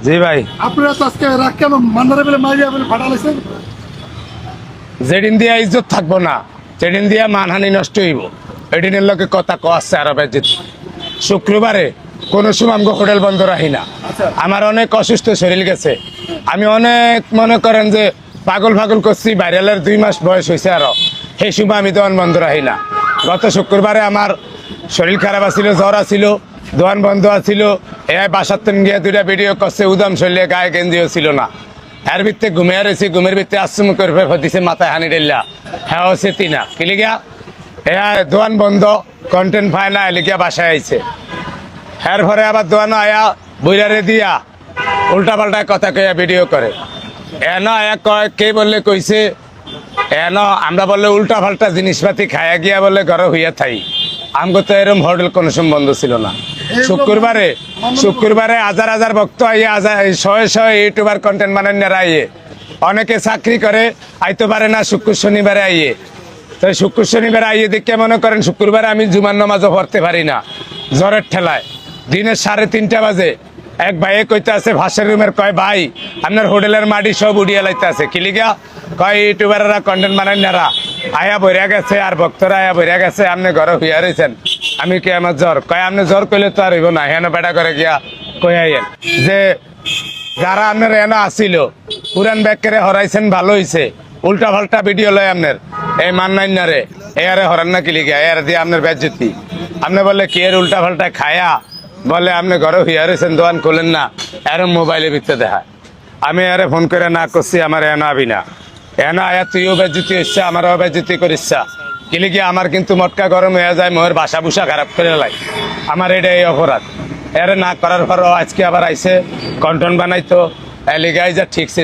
জি ভাই, আপনারা তো আজকে রাগ কেন মান্নারে বলে মারিয়া বলে ফাটালাইছেন? যেদিন দিয়া ইজ্জত থাকবো না, সেদিন দিয়া মানহানি নষ্ট হইব, এদিনের লোকে কথা কচ্ছে আরো বেজিত। শুক্রবারে কোনো সময় আমাকে হোটেল বন্ধ রাখি না। আমার অনেক অসুস্থ শরীর গেছে, আমি অনেক মনে করেন যে পাগল ফাগল করছি, ভাইরালের 2 মাস বয়স হয়েছে আরো, সেই সময় আমি দোকান বন্ধ রাখি না। গত শুক্রবারে আমার শরীর খারাপ আছিল, জ্বর আছিল, দোকান বন্ধ আছিল। এ বাসার তেন গিয়ে 2টা ভিডিও করছে, উদম শরীরে গায়ে গেঞ্জিও ছিল না। এর ভিত্তে ঘুমিয়ে রয়েছি, ঘুমের ভিত্তে আশ্রম করে দিছে মাথায় হানি ডেল্লা, হ্যাঁ সেতি না কিলিগা এ দোকান বন্ধ, কন্টেন্ট পায় না, এলিগিয়া বাসায় আইছে। এর পরে আবার দোকান আয়া বইরারে দিয়া উল্টা পাল্টা কথা কইয়া ভিডিও করে। এন আয়া কয় কে বললে কইছে, এন আমরা বললে উল্টা পাল্টা জিনিসপাতি খায়া গিয়া বলে ঘরে হইয়া থাই। আমগো তো এরকম হোটেল কোনো সময় বন্ধ ছিল না। শুক্রবারে হাজার হাজার ভক্ত আইয়ে, শয়ে শয়ে ইউটিউবার কন্টেন্ট বানান্যারা আইয়ে, অনেকে চাকরি করে আইতে পারে না, শুক্র শনিবারে আইয়ে। তো শুক্র শনিবারে আইয়ে দেখে মনে করেন শুক্রবারে আমি জুমার নামাজও পড়তে পারি না জ্বরের ঠেলায়। দিনের 3:30 বাজে এক ভাইয়ে কইতে আছে ভাষার রুমের, কয় ভাই আপনার হোটেলের মাটি সব উড়িয়ে লাইতে আছে কিলিগা, কয় ইউটিউবাররা কন্টেন্ট বানান্যারা আয়া বইরা গেছে আর ভক্তরা আয়া বইরা গেছে, আপনি ঘরে হইয়া রয়েছেন। আমি কি আমার জ্বর, কয় আপনি জ্বর কইলে তো আর হইব না, হেন বেটা করে গিয়া কই আইয়েন যে যারা আপনার এনে আসিল পুরান ব্যাগকে হরাইছেন, ভালো হইছে। উল্টা পাল্টা ভিডিও লয় আপনার এই মান্নাইনারে এয়ারে হরান না কিলিগা, এর দিয়ে আপনার বেজ্জতি। আপনি বলে কি এর উল্টা পাল্টা খায়া বলে আপনি ঘরে হইয়া রয়েছেন, দোকান খোলেন না, এরম মোবাইলে ভিতরে দেখায়। আমি আরে ফোন করে না করছি আমার এনা আবি না, এনা আয়া তুইও বেজ্জতি হচ্ছে, আমারও বেজ্জতি করিস কিলিগি। আমার কিন্তু মটকা গরম হয়ে যায়, মোর বাসা বুসা খারাপ করে লাই, আমার এটা এই অপরাধ। এর না করার পরও আজকে আবার আইসে কন্টেন্ট বানাইতো, এলিগাই যা ঠিকছে।